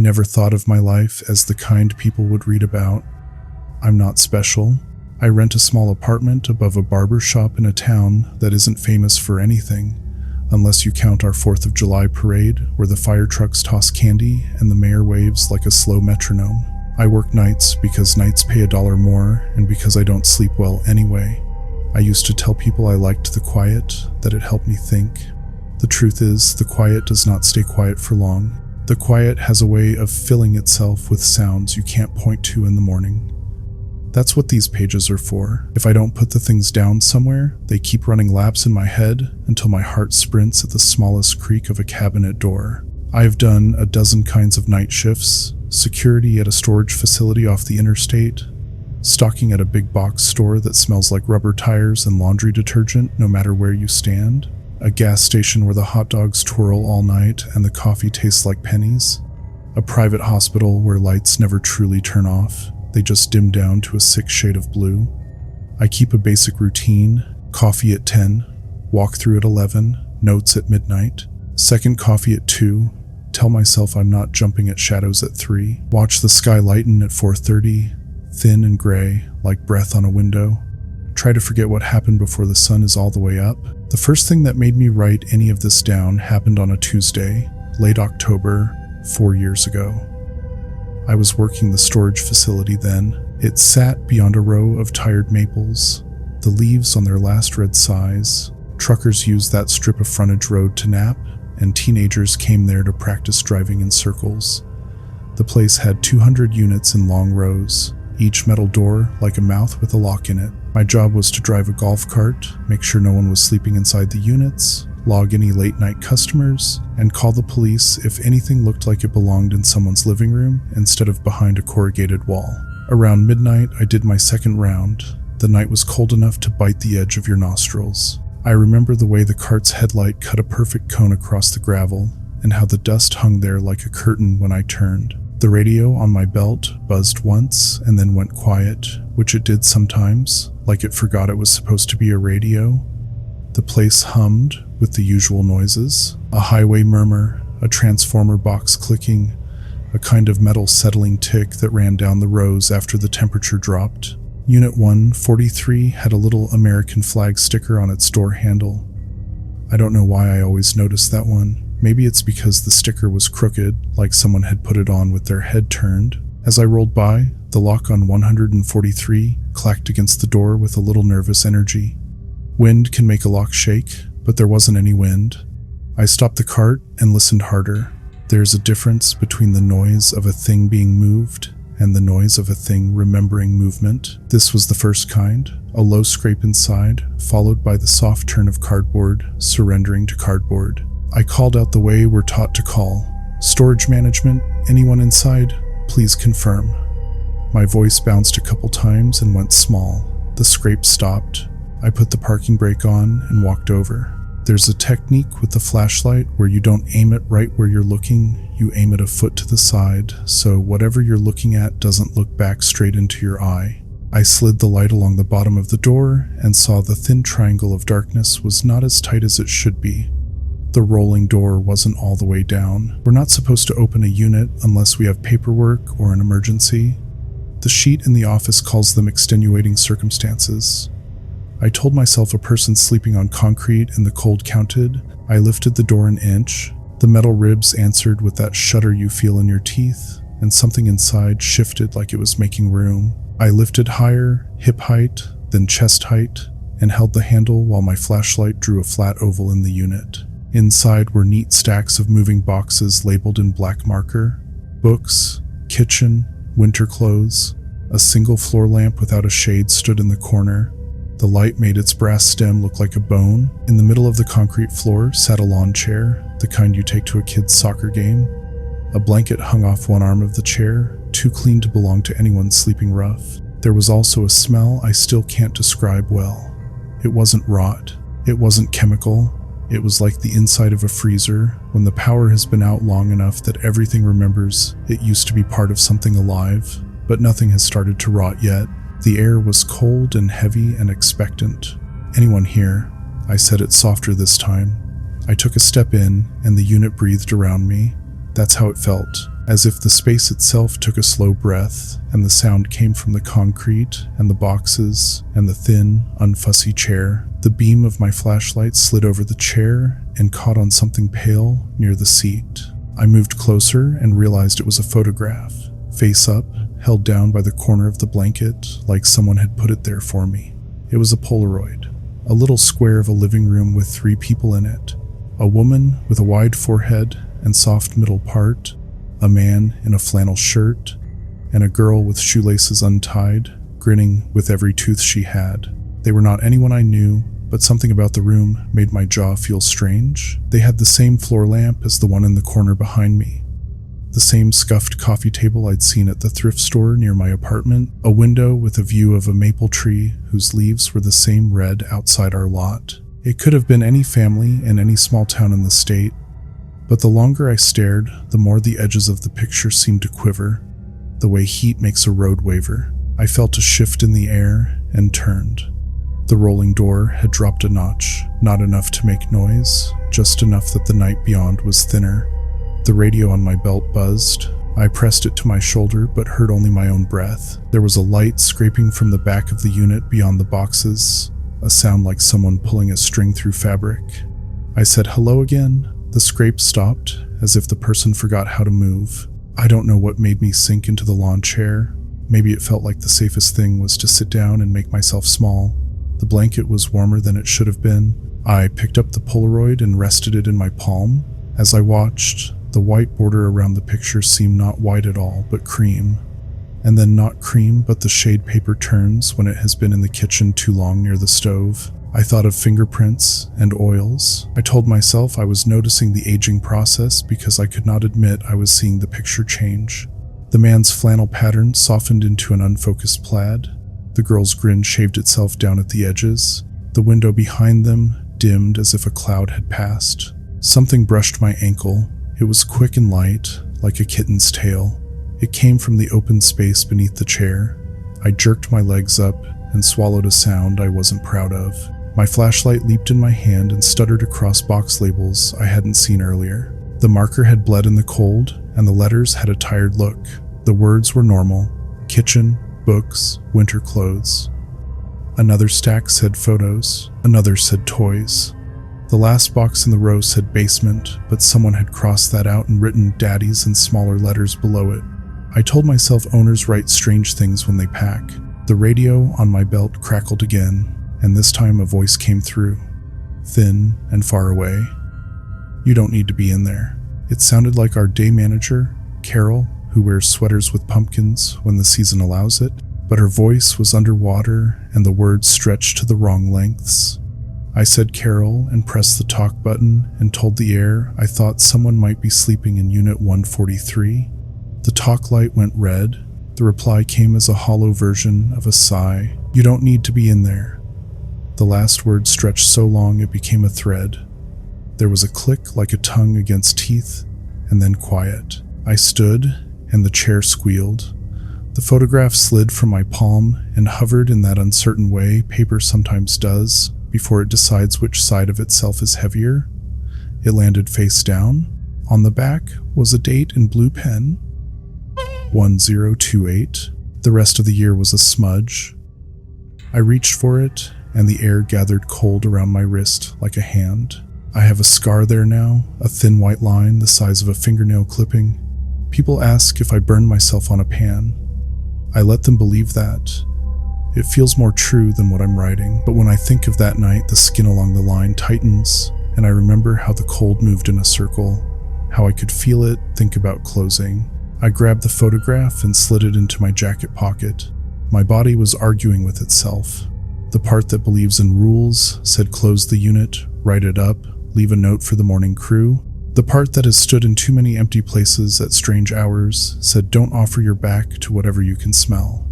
never thought of my life as the kind people would read about. I'm not special. I rent a small apartment above a barber shop in a town that isn't famous for anything, unless you count our 4th of July parade, where the fire trucks toss candy and the mayor waves like a slow metronome. I work nights because nights pay $1 more and because I don't sleep well anyway. I used to tell people I liked the quiet, that it helped me think. The truth is, the quiet does not stay quiet for long. The quiet has a way of filling itself with sounds you can't point to in the morning. That's what these pages are for. If I don't put the things down somewhere, they keep running laps in my head until my heart sprints at the smallest creak of a cabinet door. I've done a dozen kinds of night shifts: security at a storage facility off the interstate, stocking at a big box store that smells like rubber tires and laundry detergent no matter where you stand, a gas station where the hot dogs twirl all night and the coffee tastes like pennies, a private hospital where lights never truly turn off. They just dim down to a sick shade of blue. I keep a basic routine: coffee at 10, walk through at 11, notes at midnight, second coffee at 2, tell myself I'm not jumping at shadows at 3, watch the sky lighten at 4:30, thin and gray, like breath on a window. Try to forget what happened before the sun is all the way up. The first thing that made me write any of this down happened on a Tuesday, late October, 4 years ago. I was working the storage facility then. It sat beyond a row of tired maples, the leaves on their last red size. Truckers used that strip of frontage road to nap, and teenagers came there to practice driving in circles. The place had 200 units in long rows, each metal door like a mouth with a lock in it. My job was to drive a golf cart, make sure no one was sleeping inside the units, log any late-night customers, and call the police if anything looked like it belonged in someone's living room instead of behind a corrugated wall. Around midnight, I did my second round. The night was cold enough to bite the edge of your nostrils. I remember the way the cart's headlight cut a perfect cone across the gravel, and how the dust hung there like a curtain when I turned. The radio on my belt buzzed once and then went quiet, which it did sometimes, like it forgot it was supposed to be a radio. The place hummed with the usual noises: a highway murmur, a transformer box clicking, a kind of metal settling tick that ran down the rows after the temperature dropped. Unit 143 had a little American flag sticker on its door handle. I don't know why I always noticed that one. Maybe it's because the sticker was crooked, like someone had put it on with their head turned. As I rolled by, the lock on 143 clacked against the door with a little nervous energy. Wind can make a lock shake, but there wasn't any wind. I stopped the cart and listened harder. There's a difference between the noise of a thing being moved and the noise of a thing remembering movement. This was the first kind, a low scrape inside, followed by the soft turn of cardboard surrendering to cardboard. I called out the way we're taught to call. "Storage management, anyone inside? Please confirm." My voice bounced a couple times and went small. The scrape stopped. I put the parking brake on and walked over. There's a technique with the flashlight where you don't aim it right where you're looking, you aim it a foot to the side, so whatever you're looking at doesn't look back straight into your eye. I slid the light along the bottom of the door and saw the thin triangle of darkness was not as tight as it should be. The rolling door wasn't all the way down. We're not supposed to open a unit unless we have paperwork or an emergency. The sheet in the office calls them extenuating circumstances. I told myself a person sleeping on concrete and the cold counted. I lifted the door an inch. The metal ribs answered with that shudder you feel in your teeth, and something inside shifted like it was making room. I lifted higher, hip height, then chest height, and held the handle while my flashlight drew a flat oval in the unit. Inside were neat stacks of moving boxes labeled in black marker: books, kitchen, winter clothes. A single floor lamp without a shade stood in the corner. The light made its brass stem look like a bone. In the middle of the concrete floor sat a lawn chair, the kind you take to a kid's soccer game. A blanket hung off one arm of the chair, too clean to belong to anyone sleeping rough. There was also a smell I still can't describe well. It wasn't rot. It wasn't chemical. It was like the inside of a freezer, when the power has been out long enough that everything remembers it used to be part of something alive, but nothing has started to rot yet. The air was cold and heavy and expectant. "Anyone here?" I said it softer this time. I took a step in, and the unit breathed around me. That's how it felt, as if the space itself took a slow breath, and the sound came from the concrete and the boxes and the thin, unfussy chair. The beam of my flashlight slid over the chair and caught on something pale near the seat. I moved closer and realized it was a photograph, face up, held down by the corner of the blanket, like someone had put it there for me. It was a Polaroid, a little square of a living room with 3 people in it. A woman with a wide forehead and soft middle part, a man in a flannel shirt, and a girl with shoelaces untied, grinning with every tooth she had. They were not anyone I knew, but something about the room made my jaw feel strange. They had the same floor lamp as the one in the corner behind me, the same scuffed coffee table I'd seen at the thrift store near my apartment, a window with a view of a maple tree whose leaves were the same red outside our lot. It could have been any family in any small town in the state, but the longer I stared, the more the edges of the picture seemed to quiver, the way heat makes a road waver. I felt a shift in the air and turned. The rolling door had dropped a notch, not enough to make noise, just enough that the night beyond was thinner. The radio on my belt buzzed. I pressed it to my shoulder but heard only my own breath. There was a light scraping from the back of the unit beyond the boxes, a sound like someone pulling a string through fabric. I said hello again. The scrape stopped, as if the person forgot how to move. I don't know what made me sink into the lawn chair. Maybe it felt like the safest thing was to sit down and make myself small. The blanket was warmer than it should have been. I picked up the Polaroid and rested it in my palm. As I watched, the white border around the picture seemed not white at all, but cream. And then not cream, but the shade paper turns when it has been in the kitchen too long near the stove. I thought of fingerprints and oils. I told myself I was noticing the aging process because I could not admit I was seeing the picture change. The man's flannel pattern softened into an unfocused plaid. The girl's grin shaved itself down at the edges. The window behind them dimmed as if a cloud had passed. Something brushed my ankle. It was quick and light, like a kitten's tail. It came from the open space beneath the chair. I jerked my legs up and swallowed a sound I wasn't proud of. My flashlight leaped in my hand and stuttered across box labels I hadn't seen earlier. The marker had bled in the cold, and the letters had a tired look. The words were normal: kitchen, books, winter clothes. Another stack said photos, another said toys. The last box in the row said basement, but someone had crossed that out and written daddies in smaller letters below it. I told myself owners write strange things when they pack. The radio on my belt crackled again, and this time a voice came through, thin and far away. "You don't need to be in there." It sounded like our day manager, Carol, who wears sweaters with pumpkins when the season allows it, but her voice was underwater and the words stretched to the wrong lengths. I said Carol and pressed the talk button and told the air I thought someone might be sleeping in Unit 143. The talk light went red. The reply came as a hollow version of a sigh. "You don't need to be in there." The last word stretched so long it became a thread. There was a click like a tongue against teeth, and then quiet. I stood, and the chair squealed. The photograph slid from my palm and hovered in that uncertain way paper sometimes does before it decides which side of itself is heavier. It landed face down. On the back was a date in blue pen, 1028. The rest of the year was a smudge. I reached for it, and the air gathered cold around my wrist like a hand. I have a scar there now, a thin white line the size of a fingernail clipping. People ask if I burned myself on a pan. I let them believe that. It feels more true than what I'm writing, but when I think of that night, the skin along the line tightens, and I remember how the cold moved in a circle, how I could feel it, think about closing. I grabbed the photograph and slid it into my jacket pocket. My body was arguing with itself. The part that believes in rules said close the unit, write it up, leave a note for the morning crew. The part that has stood in too many empty places at strange hours said don't offer your back to whatever you can smell.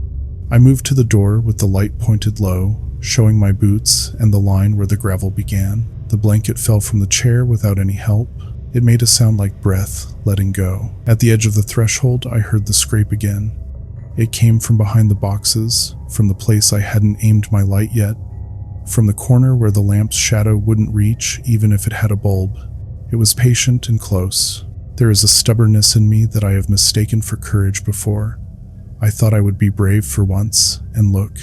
I moved to the door with the light pointed low, showing my boots and the line where the gravel began. The blanket fell from the chair without any help. It made a sound like breath letting go. At the edge of the threshold, I heard the scrape again. It came from behind the boxes, from the place I hadn't aimed my light yet, from the corner where the lamp's shadow wouldn't reach even if it had a bulb. It was patient and close. There is a stubbornness in me that I have mistaken for courage before. I thought I would be brave for once, and look.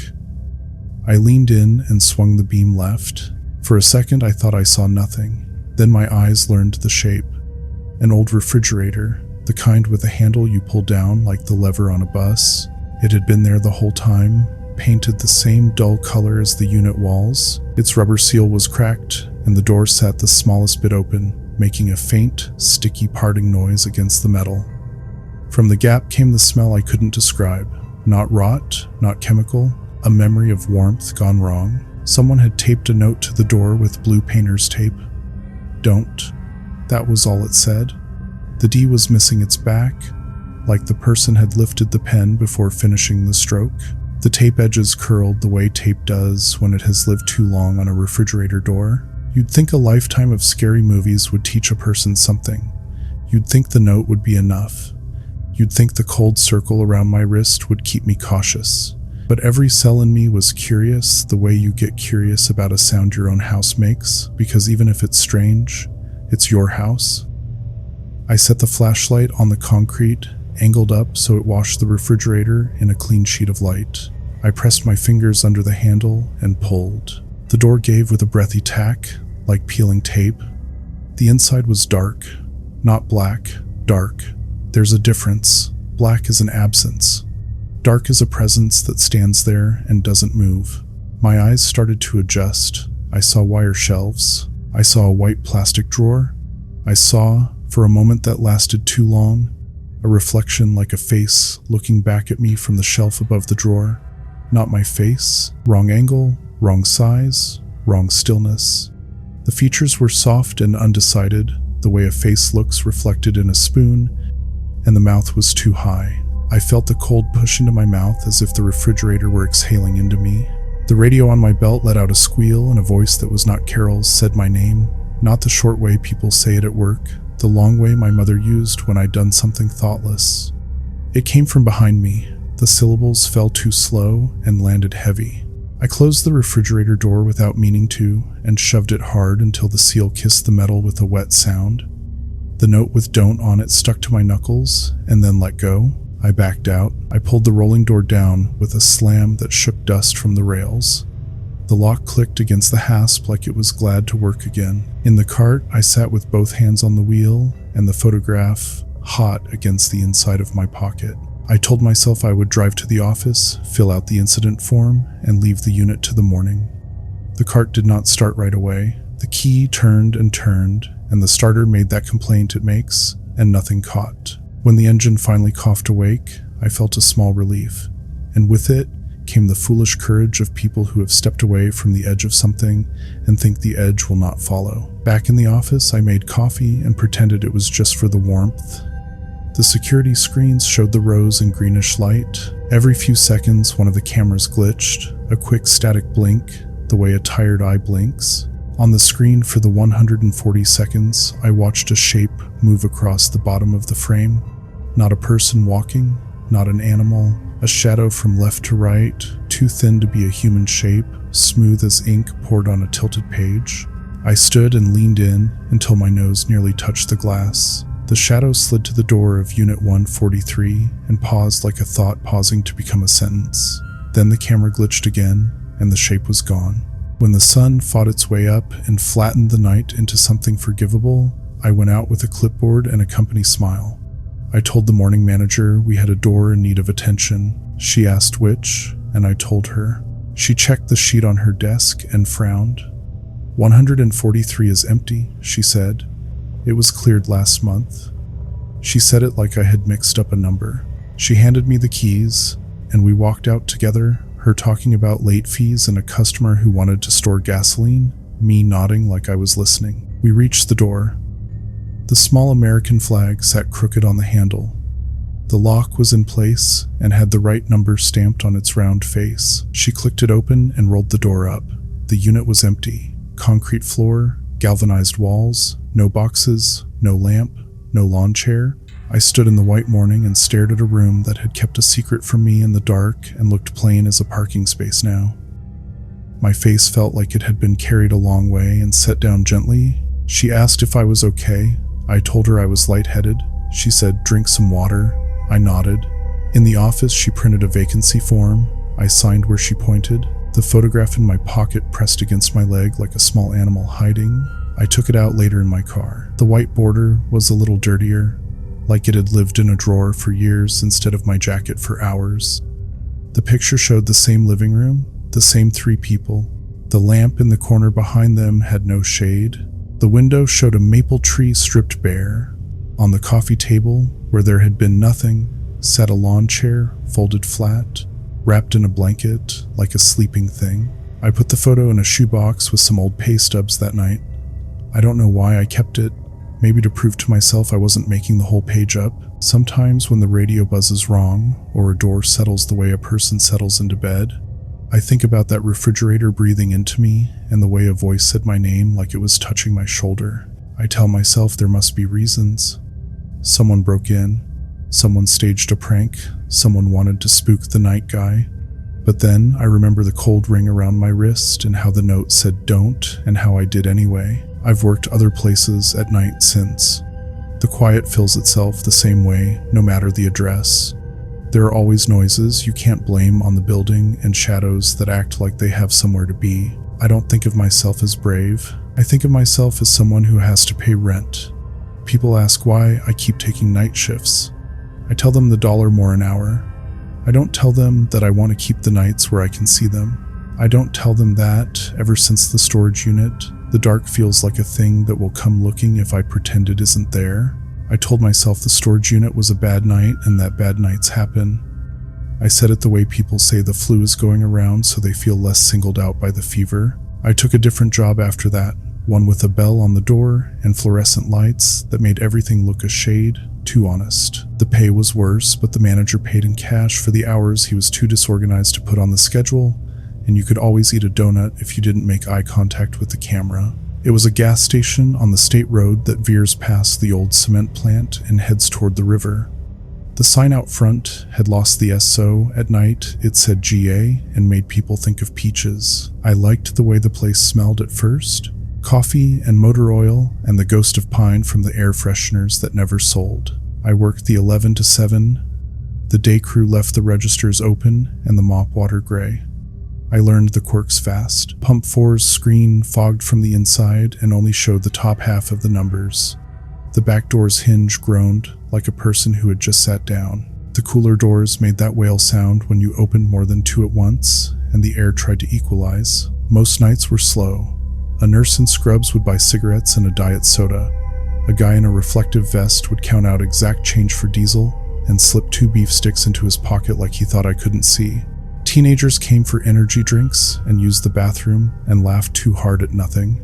I leaned in and swung the beam left. For a second I thought I saw nothing. Then my eyes learned the shape. An old refrigerator, the kind with a handle you pull down like the lever on a bus. It had been there the whole time, painted the same dull color as the unit walls. Its rubber seal was cracked, and the door sat the smallest bit open, making a faint, sticky parting noise against the metal. From the gap came the smell I couldn't describe. Not rot, not chemical, a memory of warmth gone wrong. Someone had taped a note to the door with blue painter's tape. Don't. That was all it said. The D was missing its back, like the person had lifted the pen before finishing the stroke. The tape edges curled the way tape does when it has lived too long on a refrigerator door. You'd think a lifetime of scary movies would teach a person something. You'd think the note would be enough. You'd think the cold circle around my wrist would keep me cautious. But every cell in me was curious, the way you get curious about a sound your own house makes, because even if it's strange, it's your house. I set the flashlight on the concrete, angled up so it washed the refrigerator in a clean sheet of light. I pressed my fingers under the handle and pulled. The door gave with a breathy tack, like peeling tape. The inside was dark, not black, dark. There's a difference. Black is an absence. Dark is a presence that stands there and doesn't move. My eyes started to adjust. I saw wire shelves. I saw a white plastic drawer. I saw, for a moment that lasted too long, a reflection like a face looking back at me from the shelf above the drawer. Not my face. Wrong angle, wrong size, wrong stillness. The features were soft and undecided, the way a face looks reflected in a spoon, and the mouth was too high. I felt the cold push into my mouth as if the refrigerator were exhaling into me. The radio on my belt let out a squeal, and a voice that was not Carol's said my name, not the short way people say it at work, the long way my mother used when I'd done something thoughtless. It came from behind me. The syllables fell too slow and landed heavy. I closed the refrigerator door without meaning to, and shoved it hard until the seal kissed the metal with a wet sound. The note with "don't" on it stuck to my knuckles, and then let go. I backed out. I pulled the rolling door down with a slam that shook dust from the rails. The lock clicked against the hasp like it was glad to work again. In the cart, I sat with both hands on the wheel and the photograph hot against the inside of my pocket. I told myself I would drive to the office, fill out the incident form, and leave the unit to the morning. The cart did not start right away. The key turned, and the starter made that complaint it makes, and nothing caught. When the engine finally coughed awake, I felt a small relief, and with it came the foolish courage of people who have stepped away from the edge of something and think the edge will not follow. Back in the office, I made coffee and pretended it was just for the warmth. The security screens showed the rose and greenish light. Every few seconds, one of the cameras glitched, a quick static blink, the way a tired eye blinks. On the screen for the 140 seconds, I watched a shape move across the bottom of the frame. Not a person walking, not an animal, a shadow from left to right, too thin to be a human shape, smooth as ink poured on a tilted page. I stood and leaned in until my nose nearly touched the glass. The shadow slid to the door of Unit 143 and paused like a thought pausing to become a sentence. Then the camera glitched again, and the shape was gone. When the sun fought its way up and flattened the night into something forgivable, I went out with a clipboard and a company smile. I told the morning manager we had a door in need of attention. She asked which, and I told her. She checked the sheet on her desk and frowned. 143 is empty, she said. It was cleared last month. She said it like I had mixed up a number. She handed me the keys, and we walked out together, her talking about late fees and a customer who wanted to store gasoline, me nodding like I was listening. We reached the door. The small American flag sat crooked on the handle. The lock was in place and had the right number stamped on its round face. She clicked it open and rolled the door up. The unit was empty. Concrete floor, galvanized walls, no boxes, no lamp, no lawn chair. I stood in the white morning and stared at a room that had kept a secret from me in the dark and looked plain as a parking space now. My face felt like it had been carried a long way and set down gently. She asked if I was okay. I told her I was lightheaded. She said, "Drink some water." I nodded. In the office, she printed a vacancy form. I signed where she pointed. The photograph in my pocket pressed against my leg like a small animal hiding. I took it out later in my car. The white border was a little dirtier, like it had lived in a drawer for years instead of my jacket for hours. The picture showed the same living room, the same 3 people. The lamp in the corner behind them had no shade. The window showed a maple tree stripped bare. On the coffee table, where there had been nothing, sat a lawn chair, folded flat, wrapped in a blanket, like a sleeping thing. I put the photo in a shoebox with some old pay stubs that night. I don't know why I kept it, maybe to prove to myself I wasn't making the whole page up. Sometimes when the radio buzzes wrong, or a door settles the way a person settles into bed, I think about that refrigerator breathing into me and the way a voice said my name like it was touching my shoulder. I tell myself there must be reasons. Someone broke in. Someone staged a prank. Someone wanted to spook the night guy. But then I remember the cold ring around my wrist and how the note said don't and how I did anyway. I've worked other places at night since. The quiet fills itself the same way, no matter the address. There are always noises you can't blame on the building and shadows that act like they have somewhere to be. I don't think of myself as brave. I think of myself as someone who has to pay rent. People ask why I keep taking night shifts. I tell them the $1 more an hour. I don't tell them that I want to keep the nights where I can see them. I don't tell them that, ever since the storage unit, the dark feels like a thing that will come looking if I pretend it isn't there. I told myself the storage unit was a bad night and that bad nights happen. I said it the way people say the flu is going around so they feel less singled out by the fever. I took a different job after that, one with a bell on the door and fluorescent lights that made everything look a shade too honest. The pay was worse, but the manager paid in cash for the hours he was too disorganized to put on the schedule, and you could always eat a donut if you didn't make eye contact with the camera. It was a gas station on the state road that veers past the old cement plant and heads toward the river. The sign out front had lost the SO. At night, it said GA and made people think of peaches. I liked the way the place smelled at first. Coffee and motor oil and the ghost of pine from the air fresheners that never sold. I worked the 11 to 7. The day crew left the registers open and the mop water gray. I learned the quirks fast. Pump 4's screen fogged from the inside and only showed the top half of the numbers. The back door's hinge groaned like a person who had just sat down. The cooler doors made that whale sound when you opened more than 2 at once, and the air tried to equalize. Most nights were slow. A nurse in scrubs would buy cigarettes and a diet soda. A guy in a reflective vest would count out exact change for diesel and slip 2 beef sticks into his pocket like he thought I couldn't see. Teenagers came for energy drinks and used the bathroom and laughed too hard at nothing.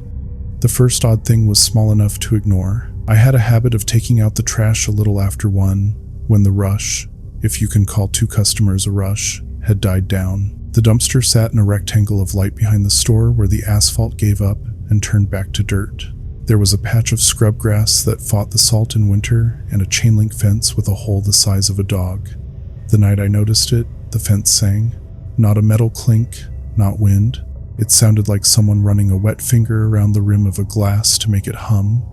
The first odd thing was small enough to ignore. I had a habit of taking out the trash a little after 1, when the rush, if you can call 2 customers a rush, had died down. The dumpster sat in a rectangle of light behind the store where the asphalt gave up and turned back to dirt. There was a patch of scrub grass that fought the salt in winter and a chain link fence with a hole the size of a dog. The night I noticed it, the fence sang. Not a metal clink, not wind. It sounded like someone running a wet finger around the rim of a glass to make it hum.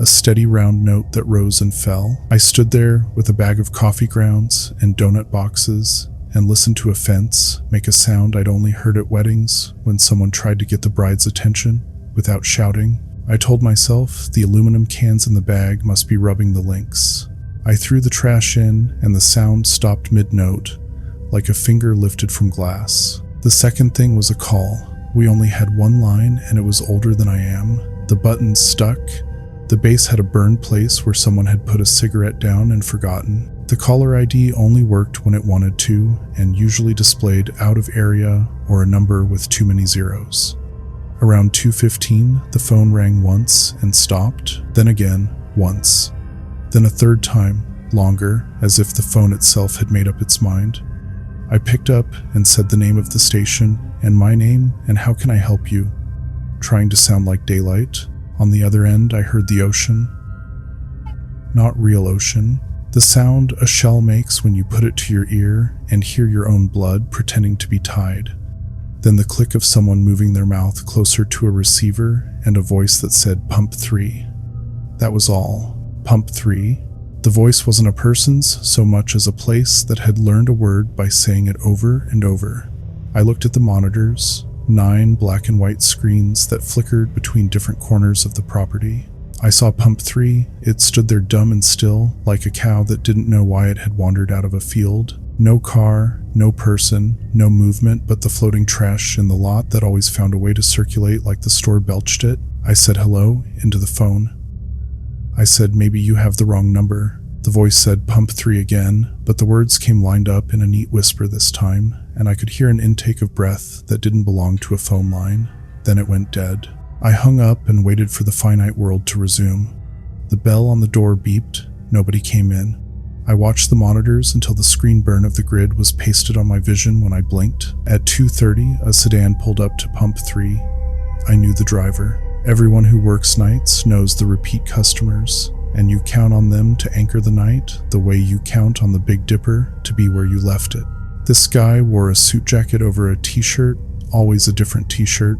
A steady round note that rose and fell. I stood there with a bag of coffee grounds and donut boxes and listened to a fence make a sound I'd only heard at weddings when someone tried to get the bride's attention without shouting. I told myself the aluminum cans in the bag must be rubbing the links. I threw the trash in and the sound stopped mid-note, like a finger lifted from glass. The second thing was a call. We only had 1 line and it was older than I am. The buttons stuck. The base had a burned place where someone had put a cigarette down and forgotten. The caller ID only worked when it wanted to and usually displayed out of area or a number with too many zeros. Around 2:15, the phone rang once and stopped, then again, once. Then a third time, longer, as if the phone itself had made up its mind. I picked up and said the name of the station and my name and how can I help you, trying to sound like daylight. On the other end, I heard the ocean. Not real ocean. The sound a shell makes when you put it to your ear and hear your own blood pretending to be tied. Then the click of someone moving their mouth closer to a receiver and a voice that said pump 3. That was all. Pump 3. The voice wasn't a person's so much as a place that had learned a word by saying it over and over. I looked at the monitors, 9 black and white screens that flickered between different corners of the property. I saw Pump 3. It stood there dumb and still, like a cow that didn't know why it had wandered out of a field. No car, no person, no movement but the floating trash in the lot that always found a way to circulate like the store belched it. I said hello into the phone. I said, maybe you have the wrong number. The voice said Pump 3 again, but the words came lined up in a neat whisper this time, and I could hear an intake of breath that didn't belong to a phone line. Then it went dead. I hung up and waited for the finite world to resume. The bell on the door beeped. Nobody came in. I watched the monitors until the screen burn of the grid was pasted on my vision when I blinked. At 2:30, a sedan pulled up to Pump 3. I knew the driver. Everyone who works nights knows the repeat customers, and you count on them to anchor the night the way you count on the Big Dipper to be where you left it. This guy wore a suit jacket over a t-shirt, always a different t-shirt,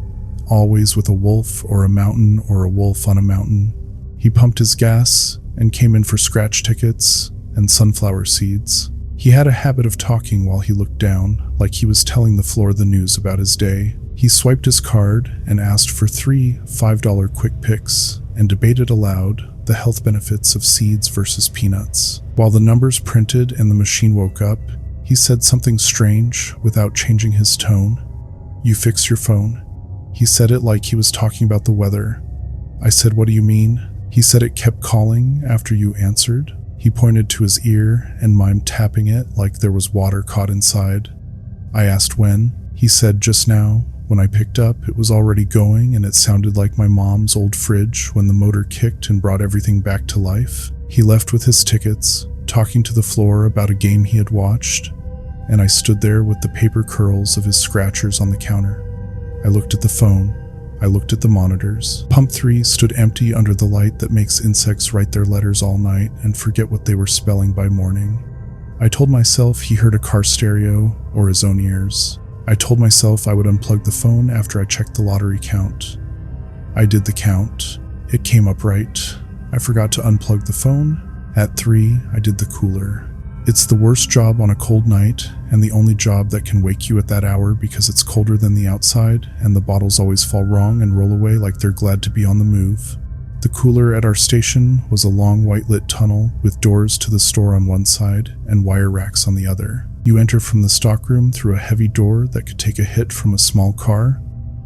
always with a wolf or a mountain or a wolf on a mountain. He pumped his gas and came in for scratch tickets and sunflower seeds. He had a habit of talking while he looked down, like he was telling the floor the news about his day. He swiped his card and asked for 3 $5 quick picks and debated aloud the health benefits of seeds versus peanuts. While the numbers printed and the machine woke up, he said something strange without changing his tone. "You fix your phone." He said it like he was talking about the weather. I said, "What do you mean?" He said it kept calling after you answered. He pointed to his ear and mimed tapping it like there was water caught inside. I asked when. He said, "Just now. When I picked up, it was already going and it sounded like my mom's old fridge when the motor kicked and brought everything back to life." He left with his tickets, talking to the floor about a game he had watched, and I stood there with the paper curls of his scratchers on the counter. I looked at the phone. I looked at the monitors. Pump 3 stood empty under the light that makes insects write their letters all night and forget what they were spelling by morning. I told myself he heard a car stereo or his own ears. I told myself I would unplug the phone after I checked the lottery count. I did the count. It came up right. I forgot to unplug the phone. At 3, I did the cooler. It's the worst job on a cold night, and the only job that can wake you at that hour because it's colder than the outside, and the bottles always fall wrong and roll away like they're glad to be on the move. The cooler at our station was a long white-lit tunnel with doors to the store on one side and wire racks on the other. You enter from the stockroom through a heavy door that could take a hit from a small car.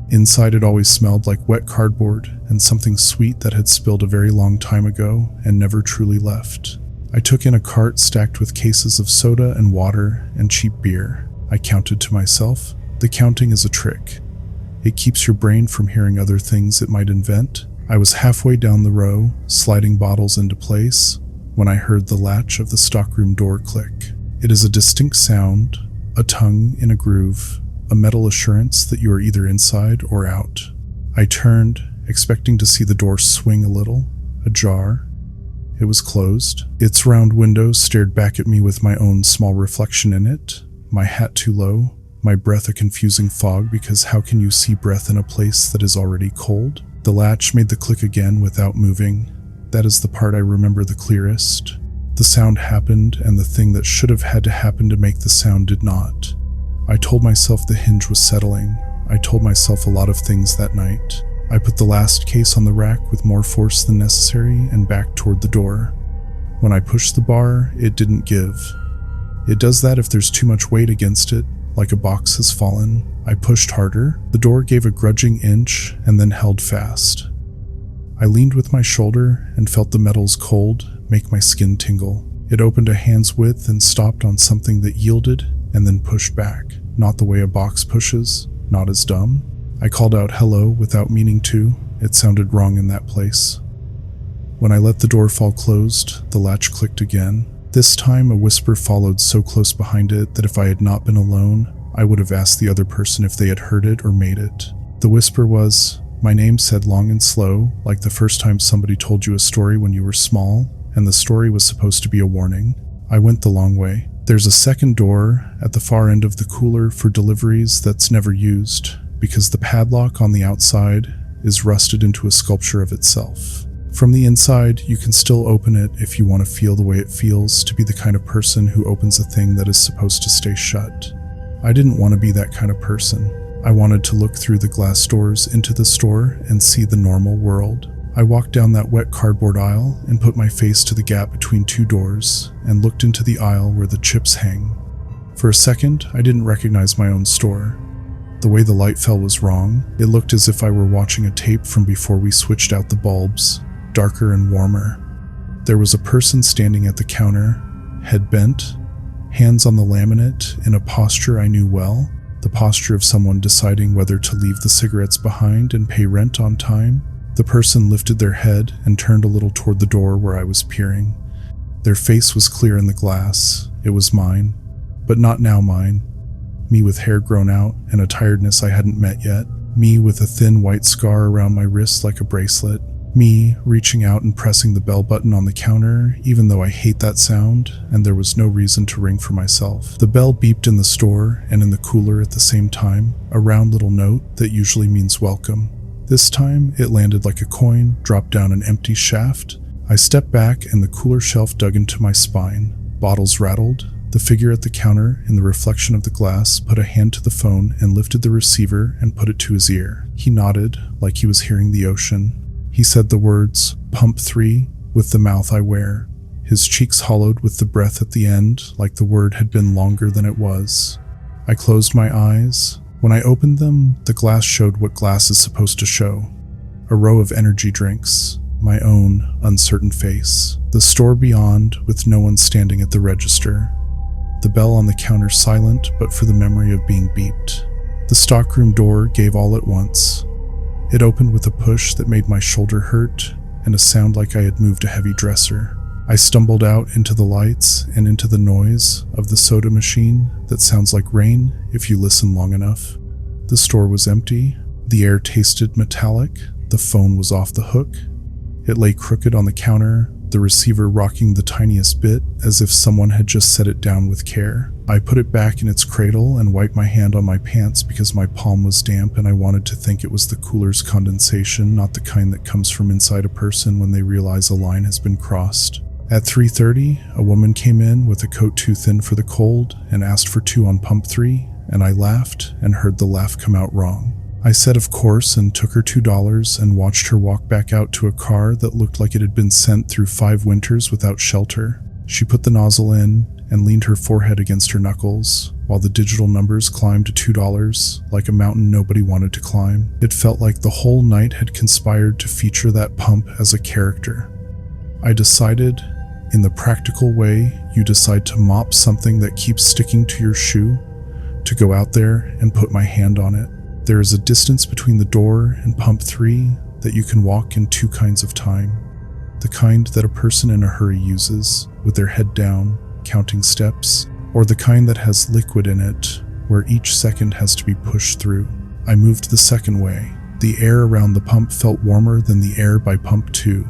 Inside it always smelled like wet cardboard and something sweet that had spilled a very long time ago and never truly left. I took in a cart stacked with cases of soda and water and cheap beer. I counted to myself. The counting is a trick. It keeps your brain from hearing other things it might invent. I was halfway down the row, sliding bottles into place, when I heard the latch of the stockroom door click. It is a distinct sound, a tongue in a groove, a metal assurance that you are either inside or out. I turned, expecting to see the door swing a little, ajar. It was closed. Its round windows stared back at me with my own small reflection in it, my hat too low, my breath a confusing fog because how can you see breath in a place that is already cold? The latch made the click again without moving. That is the part I remember the clearest. The sound happened, and the thing that should have had to happen to make the sound did not. I told myself the hinge was settling. I told myself a lot of things that night. I put the last case on the rack with more force than necessary and backed toward the door. When I pushed the bar, it didn't give. It does that if there's too much weight against it, like a box has fallen. I pushed harder. The door gave a grudging inch and then held fast. I leaned with my shoulder and felt the metal's cold make my skin tingle. It opened a hand's width and stopped on something that yielded and then pushed back. Not the way a box pushes, not as dumb. I called out hello without meaning to. It sounded wrong in that place. When I let the door fall closed, the latch clicked again. This time a whisper followed so close behind it that if I had not been alone, I would have asked the other person if they had heard it or made it. The whisper was, my name said long and slow, like the first time somebody told you a story when you were small, and the story was supposed to be a warning. I went the long way. There's a second door at the far end of the cooler for deliveries that's never used, because the padlock on the outside is rusted into a sculpture of itself. From the inside, you can still open it if you want to feel the way it feels to be the kind of person who opens a thing that is supposed to stay shut. I didn't want to be that kind of person. I wanted to look through the glass doors into the store and see the normal world. I walked down that wet cardboard aisle and put my face to the gap between two doors and looked into the aisle where the chips hang. For a second, I didn't recognize my own store. The way the light fell was wrong. It looked as if I were watching a tape from before we switched out the bulbs, darker and warmer. There was a person standing at the counter, head bent, hands on the laminate, in a posture I knew well, the posture of someone deciding whether to leave the cigarettes behind and pay rent on time. The person lifted their head and turned a little toward the door where I was peering. Their face was clear in the glass. It was mine, but not now mine. Me with hair grown out and a tiredness I hadn't met yet. Me with a thin white scar around my wrist like a bracelet. Me reaching out and pressing the bell button on the counter, even though I hate that sound, and there was no reason to ring for myself. The bell beeped in the store and in the cooler at the same time, a round little note that usually means welcome. This time, it landed like a coin, dropped down an empty shaft. I stepped back and the cooler shelf dug into my spine. Bottles rattled. The figure at the counter, in the reflection of the glass, put a hand to the phone and lifted the receiver and put it to his ear. He nodded, like he was hearing the ocean. He said the words, "Pump 3, with the mouth I wear." His cheeks hollowed with the breath at the end, like the word had been longer than it was. I closed my eyes. When I opened them, the glass showed what glass is supposed to show. A row of energy drinks, my own uncertain face. The store beyond, with no one standing at the register. The bell on the counter silent, but for the memory of being beeped. The stockroom door gave all at once. It opened with a push that made my shoulder hurt and a sound like I had moved a heavy dresser. I stumbled out into the lights and into the noise of the soda machine that sounds like rain if you listen long enough. The store was empty. The air tasted metallic. The phone was off the hook. It lay crooked on the counter, the receiver rocking the tiniest bit as if someone had just set it down with care. I put it back in its cradle and wiped my hand on my pants because my palm was damp and I wanted to think it was the cooler's condensation, not the kind that comes from inside a person when they realize a line has been crossed. At 3:30, a woman came in with a coat too thin for the cold and asked for 2 on pump 3, and I laughed and heard the laugh come out wrong. I said of course and took her $2 and watched her walk back out to a car that looked like it had been sent through 5 winters without shelter. She put the nozzle in and leaned her forehead against her knuckles, while the digital numbers climbed to $2, like a mountain nobody wanted to climb. It felt like the whole night had conspired to feature that pump as a character. I decided, in the practical way you decide to mop something that keeps sticking to your shoe, to go out there and put my hand on it. There is a distance between the door and pump 3 that you can walk in 2 kinds of time. The kind that a person in a hurry uses, with their head down, counting steps, or the kind that has liquid in it, where each second has to be pushed through. I moved the second way. The air around the pump felt warmer than the air by pump 2.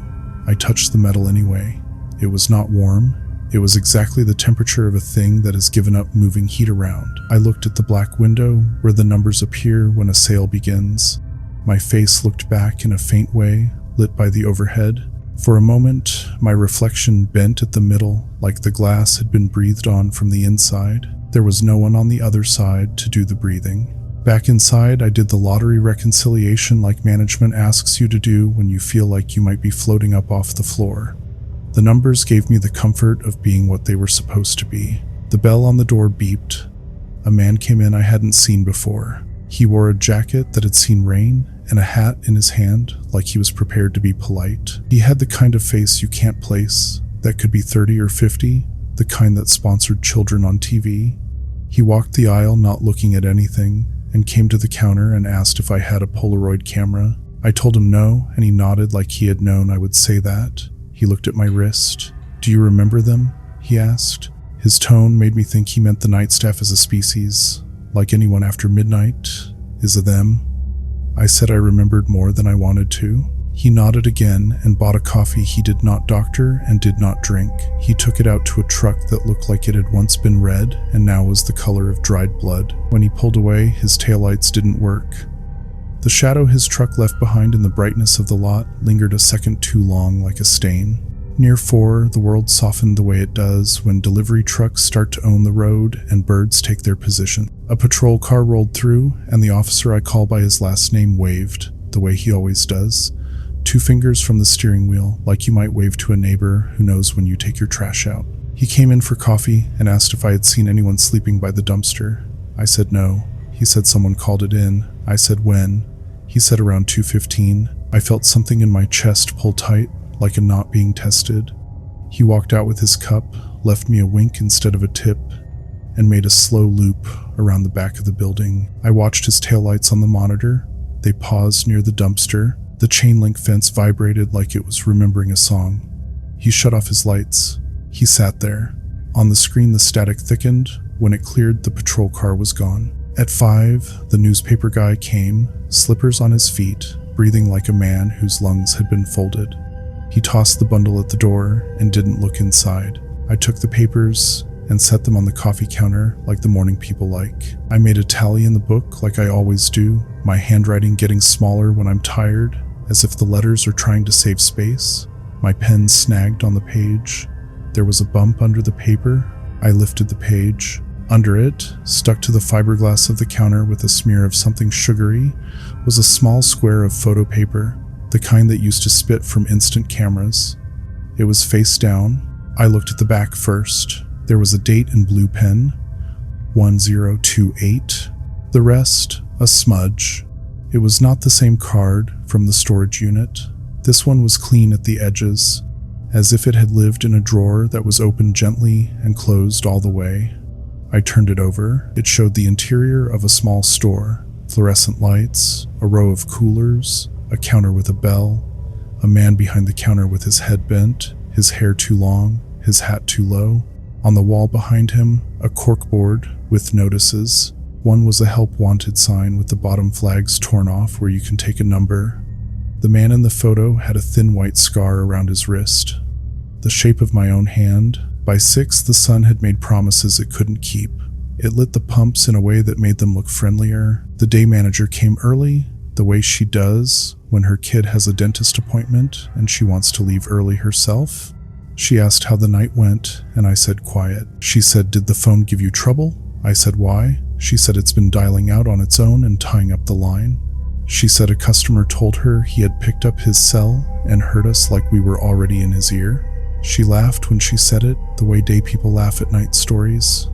I touched the metal anyway. It was not warm. It was exactly the temperature of a thing that has given up moving heat around. I looked at the black window where the numbers appear when a sale begins. My face looked back in a faint way, lit by the overhead. For a moment, my reflection bent at the middle, like the glass had been breathed on from the inside. There was no one on the other side to do the breathing. Back inside, I did the lottery reconciliation like management asks you to do when you feel like you might be floating up off the floor. The numbers gave me the comfort of being what they were supposed to be. The bell on the door beeped. A man came in I hadn't seen before. He wore a jacket that had seen rain and a hat in his hand, like he was prepared to be polite. He had the kind of face you can't place, that could be 30 or 50, the kind that sponsored children on TV. He walked the aisle not looking at anything, and came to the counter and asked if I had a Polaroid camera. I told him no, and he nodded like he had known I would say that. He looked at my wrist. "Do you remember them?" he asked. His tone made me think he meant the night staff as a species, like anyone after midnight is a them. I said I remembered more than I wanted to. He nodded again and bought a coffee he did not doctor and did not drink. He took it out to a truck that looked like it had once been red and now was the color of dried blood. When he pulled away, his taillights didn't work. The shadow his truck left behind in the brightness of the lot lingered a second too long like a stain. Near 4, the world softened the way it does when delivery trucks start to own the road and birds take their position. A patrol car rolled through, and the officer I call by his last name waved, the way he always does. 2 fingers from the steering wheel, like you might wave to a neighbor who knows when you take your trash out. He came in for coffee and asked if I had seen anyone sleeping by the dumpster. I said no. He said someone called it in. I said when. He said around 2:15. I felt something in my chest pull tight, like a knot being tested. He walked out with his cup, left me a wink instead of a tip, and made a slow loop around the back of the building. I watched his taillights on the monitor. They paused near the dumpster. The chain link fence vibrated like it was remembering a song. He shut off his lights. He sat there. On the screen, the static thickened. When it cleared, the patrol car was gone. At 5, the newspaper guy came, slippers on his feet, breathing like a man whose lungs had been folded. He tossed the bundle at the door and didn't look inside. I took the papers and set them on the coffee counter like the morning people like. I made a tally in the book like I always do, my handwriting getting smaller when I'm tired, as if the letters are trying to save space. My pen snagged on the page. There was a bump under the paper. I lifted the page. Under it, stuck to the fiberglass of the counter with a smear of something sugary, was a small square of photo paper, the kind that used to spit from instant cameras. It was face down. I looked at the back first. There was a date in blue pen, 1028. The rest, a smudge. It was not the same card from the storage unit. This one was clean at the edges, as if it had lived in a drawer that was opened gently and closed all the way. I turned it over. It showed the interior of a small store. Fluorescent lights, a row of coolers, a counter with a bell, a man behind the counter with his head bent, his hair too long, his hat too low. On the wall behind him, a corkboard with notices. One was a help wanted sign with the bottom flags torn off where you can take a number. The man in the photo had a thin white scar around his wrist, the shape of my own hand. By 6, the sun had made promises it couldn't keep. It lit the pumps in a way that made them look friendlier. The day manager came early, the way she does when her kid has a dentist appointment and she wants to leave early herself. She asked how the night went, and I said quiet. She said, "Did the phone give you trouble?" I said, "Why?" She said, "It's been dialing out on its own and tying up the line." She said a customer told her he had picked up his cell and heard us like we were already in his ear. She laughed when she said it, the way day people laugh at night stories.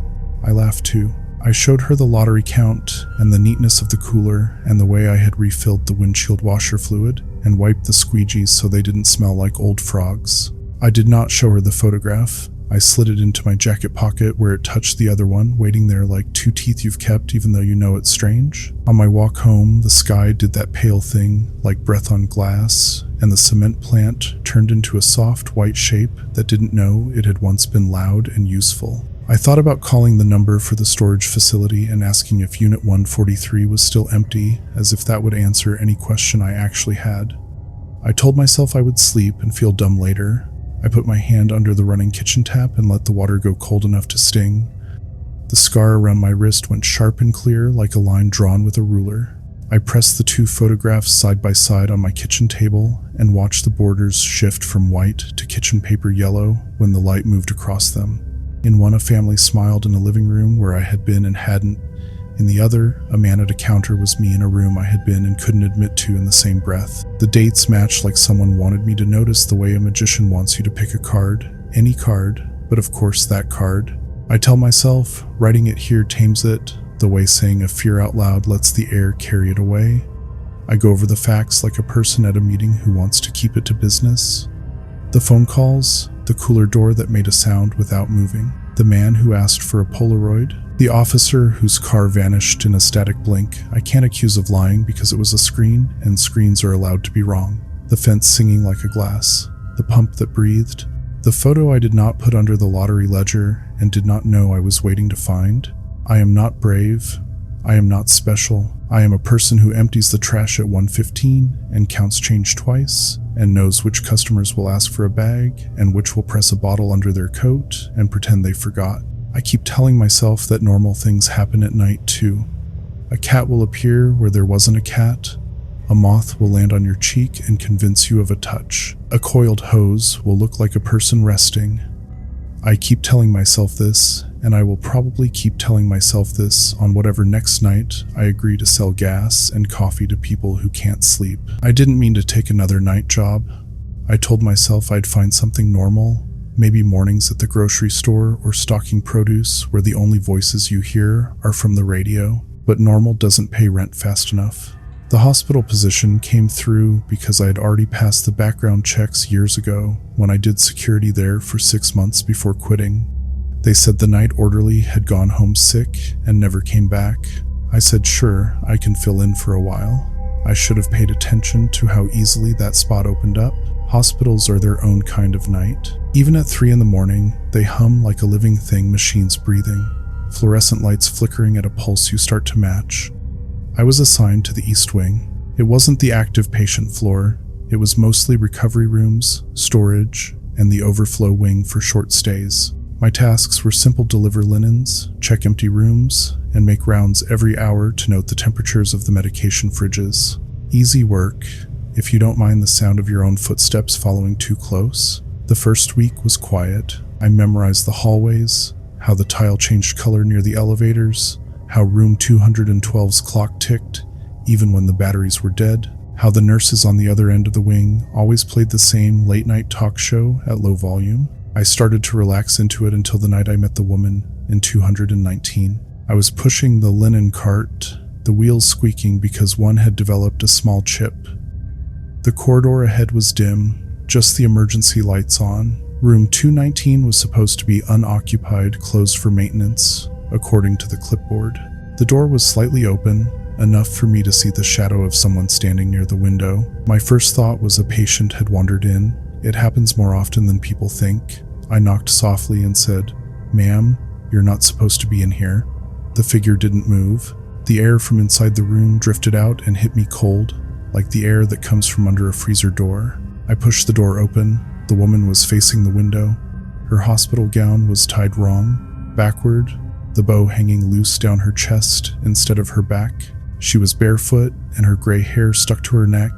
I laughed too. I showed her the lottery count and the neatness of the cooler and the way I had refilled the windshield washer fluid and wiped the squeegees so they didn't smell like old frogs. I did not show her the photograph. I slid it into my jacket pocket where it touched the other one, waiting there like 2 teeth you've kept even though you know it's strange. On my walk home, the sky did that pale thing, like breath on glass, and the cement plant turned into a soft white shape that didn't know it had once been loud and useful. I thought about calling the number for the storage facility and asking if Unit 143 was still empty, as if that would answer any question I actually had. I told myself I would sleep and feel dumb later. I put my hand under the running kitchen tap and let the water go cold enough to sting. The scar around my wrist went sharp and clear like a line drawn with a ruler. I pressed the 2 photographs side by side on my kitchen table and watched the borders shift from white to kitchen paper yellow when the light moved across them. In one, a family smiled in a living room where I had been and hadn't. In the other, a man at a counter was me in a room I had been and couldn't admit to in the same breath. The dates matched like someone wanted me to notice the way a magician wants you to pick a card. Any card, but of course that card. I tell myself, writing it here tames it, the way saying a fear out loud lets the air carry it away. I go over the facts like a person at a meeting who wants to keep it to business. The phone calls, the cooler door that made a sound without moving, the man who asked for a Polaroid, the officer whose car vanished in a static blink. I can't accuse of lying because it was a screen, and screens are allowed to be wrong. The fence singing like a glass, the pump that breathed, the photo I did not put under the lottery ledger and did not know I was waiting to find. I am not brave. I am not special. I am a person who empties the trash at 1:15 and counts change twice and knows which customers will ask for a bag and which will press a bottle under their coat and pretend they forgot. I keep telling myself that normal things happen at night too. A cat will appear where there wasn't a cat. A moth will land on your cheek and convince you of a touch. A coiled hose will look like a person resting. I keep telling myself this, and I will probably keep telling myself this on whatever next night I agree to sell gas and coffee to people who can't sleep. I didn't mean to take another night job. I told myself I'd find something normal, maybe mornings at the grocery store or stocking produce where the only voices you hear are from the radio, but normal doesn't pay rent fast enough. The hospital position came through because I had already passed the background checks years ago when I did security there for 6 months before quitting. They said the night orderly had gone home sick and never came back. I said sure, I can fill in for a while. I should have paid attention to how easily that spot opened up. Hospitals are their own kind of night. Even at 3 a.m, they hum like a living thing, machines breathing, fluorescent lights flickering at a pulse you start to match. I was assigned to the East Wing. It wasn't the active patient floor. It was mostly recovery rooms, storage, and the overflow wing for short stays. My tasks were simple: deliver linens, check empty rooms, and make rounds every hour to note the temperatures of the medication fridges. Easy work, if you don't mind the sound of your own footsteps following too close. The first week was quiet. I memorized the hallways, how the tile changed color near the elevators, how room 212's clock ticked, even when the batteries were dead, how the nurses on the other end of the wing always played the same late-night talk show at low volume. I started to relax into it until the night I met the woman in 219. I was pushing the linen cart, the wheels squeaking because one had developed a small chip. The corridor ahead was dim, just the emergency lights on. Room 219 was supposed to be unoccupied, closed for maintenance, according to the clipboard. The door was slightly open, enough for me to see the shadow of someone standing near the window. My first thought was a patient had wandered in. It happens more often than people think. I knocked softly and said, "Ma'am, you're not supposed to be in here." The figure didn't move. The air from inside the room drifted out and hit me cold, like the air that comes from under a freezer door. I pushed the door open. The woman was facing the window. Her hospital gown was tied wrong, backward, the bow hanging loose down her chest instead of her back. She was barefoot, and her gray hair stuck to her neck.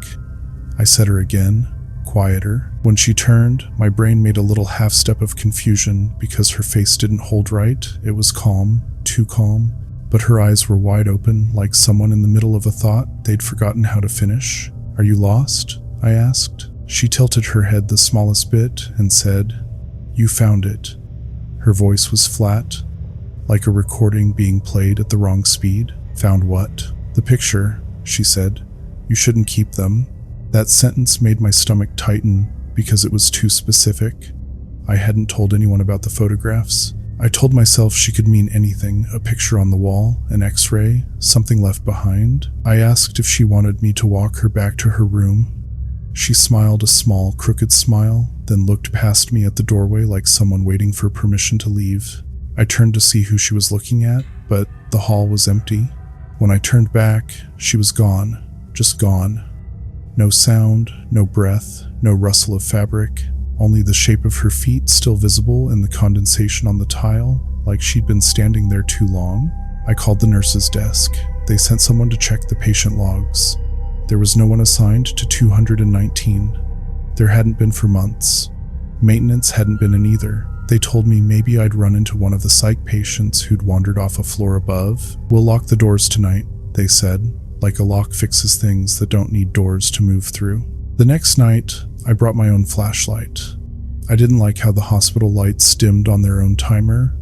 I said her again, quieter. When she turned, my brain made a little half-step of confusion because her face didn't hold right. It was calm, too calm, but her eyes were wide open, like someone in the middle of a thought they'd forgotten how to finish. "Are you lost?" I asked. She tilted her head the smallest bit and said, "You found it." Her voice was flat, like a recording being played at the wrong speed. "Found what?" "The picture," she said. "You shouldn't keep them." That sentence made my stomach tighten because it was too specific. I hadn't told anyone about the photographs. I told myself she could mean anything: a picture on the wall, an x-ray, something left behind. I asked if she wanted me to walk her back to her room. She smiled a small, crooked smile, then looked past me at the doorway like someone waiting for permission to leave. I turned to see who she was looking at, but the hall was empty. When I turned back, she was gone, just gone. No sound, no breath, no rustle of fabric, only the shape of her feet still visible in the condensation on the tile, like she'd been standing there too long. I called the nurse's desk. They sent someone to check the patient logs. There was no one assigned to 219. There hadn't been for months. Maintenance hadn't been in either. They told me maybe I'd run into one of the psych patients who'd wandered off a floor above. "We'll lock the doors tonight," they said, like a lock fixes things that don't need doors to move through. The next night, I brought my own flashlight. I didn't like how the hospital lights dimmed on their own timer,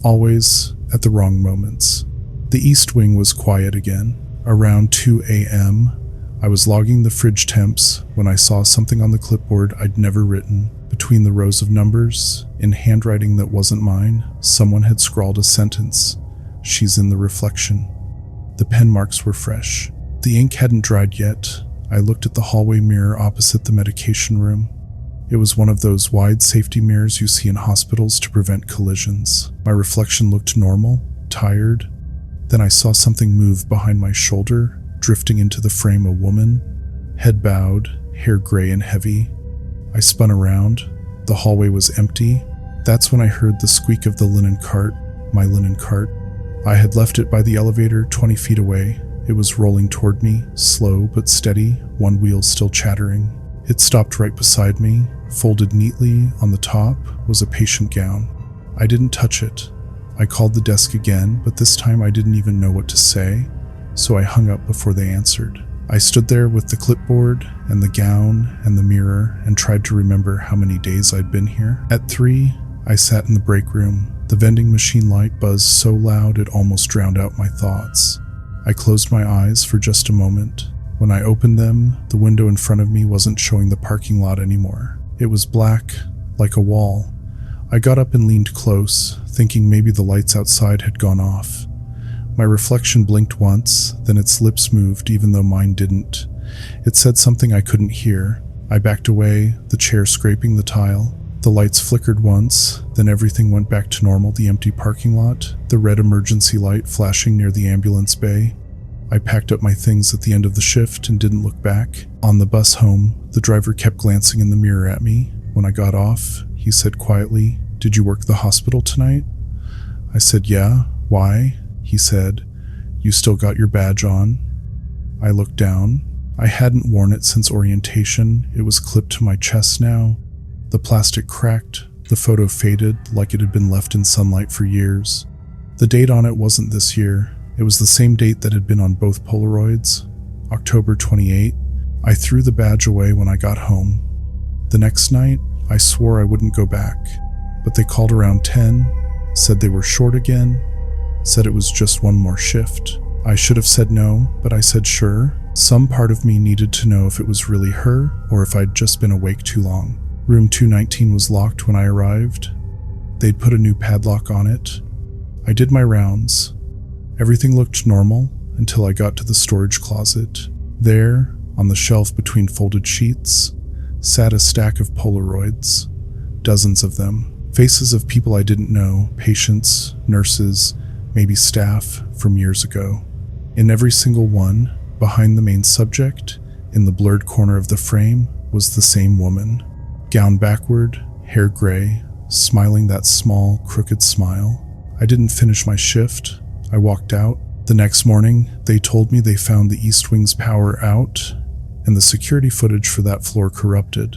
always at the wrong moments. The East Wing was quiet again. Around 2 a.m., I was logging the fridge temps when I saw something on the clipboard I'd never written. Between the rows of numbers, in handwriting that wasn't mine, someone had scrawled a sentence: "She's in the reflection." The pen marks were fresh. The ink hadn't dried yet. I looked at the hallway mirror opposite the medication room. It was one of those wide safety mirrors you see in hospitals to prevent collisions. My reflection looked normal, tired. Then I saw something move behind my shoulder, drifting into the frame: a woman, head bowed, hair gray and heavy. I spun around. The hallway was empty. That's when I heard the squeak of the linen cart, my linen cart. I had left it by the elevator 20 feet away, It was rolling toward me, slow but steady, one wheel still chattering. It stopped right beside me. Folded neatly on the top was a patient gown. I didn't touch it. I called the desk again, but this time I didn't even know what to say, so I hung up before they answered. I stood there with the clipboard and the gown and the mirror and tried to remember how many days I'd been here. At 3, I sat in the break room. The vending machine light buzzed so loud it almost drowned out my thoughts. I closed my eyes for just a moment. When I opened them, the window in front of me wasn't showing the parking lot anymore. It was black, like a wall. I got up and leaned close, thinking maybe the lights outside had gone off. My reflection blinked once, then its lips moved even though mine didn't. It said something I couldn't hear. I backed away, the chair scraping the tile. The lights flickered once, then everything went back to normal. The empty parking lot, the red emergency light flashing near the ambulance bay. I packed up my things at the end of the shift and didn't look back. On the bus home, the driver kept glancing in the mirror at me. When I got off, he said quietly, "Did you work the hospital tonight?" I said, "Yeah. Why?" He said, "You still got your badge on?" I looked down. I hadn't worn it since orientation. It was clipped to my chest now. The plastic cracked. The photo faded like it had been left in sunlight for years. The date on it wasn't this year. It was the same date that had been on both Polaroids, October 28. I threw the badge away when I got home. The next night, I swore I wouldn't go back, but they called around 10, said they were short again, said it was just one more shift. I should have said no, but I said sure. Some part of me needed to know if it was really her or if I'd just been awake too long. Room 219 was locked when I arrived. They'd put a new padlock on it. I did my rounds. Everything looked normal until I got to the storage closet. There, on the shelf between folded sheets, sat a stack of Polaroids, dozens of them. Faces of people I didn't know, patients, nurses, maybe staff from years ago. In every single one, behind the main subject, in the blurred corner of the frame, was the same woman. Gown backward, hair gray, smiling that small, crooked smile. I didn't finish my shift. I walked out. The next morning, they told me they found the East Wing's power out and the security footage for that floor corrupted.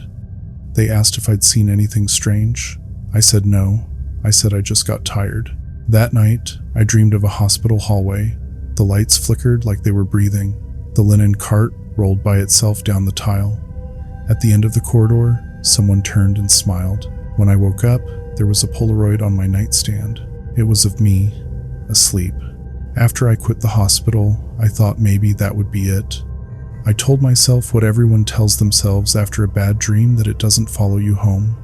They asked if I'd seen anything strange. I said no. I said I just got tired. That night, I dreamed of a hospital hallway. The lights flickered like they were breathing. The linen cart rolled by itself down the tile. At the end of the corridor, someone turned and smiled. When I woke up, there was a Polaroid on my nightstand. It was of me, asleep. After I quit the hospital, I thought maybe that would be it. I told myself what everyone tells themselves after a bad dream, that it doesn't follow you home.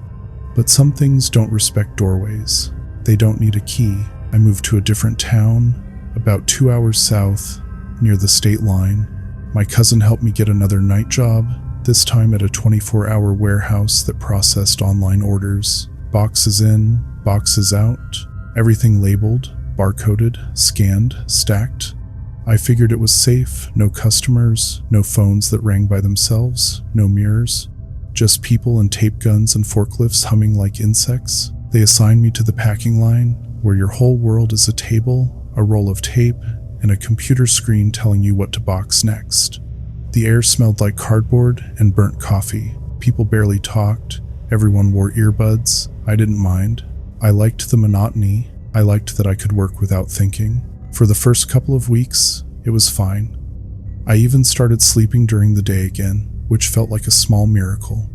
But some things don't respect doorways. They don't need a key. I moved to a different town, about 2 hours south, near the state line. My cousin helped me get another night job, this time at a 24-hour warehouse that processed online orders. Boxes in, boxes out, everything labeled, barcoded, scanned, stacked. I figured it was safe, no customers, no phones that rang by themselves, no mirrors, just people and tape guns and forklifts humming like insects. They assigned me to the packing line, where your whole world is a table, a roll of tape, and a computer screen telling you what to box next. The air smelled like cardboard and burnt coffee. People barely talked. Everyone wore earbuds. I didn't mind. I liked the monotony. I liked that I could work without thinking. For the first couple of weeks, it was fine. I even started sleeping during the day again, which felt like a small miracle.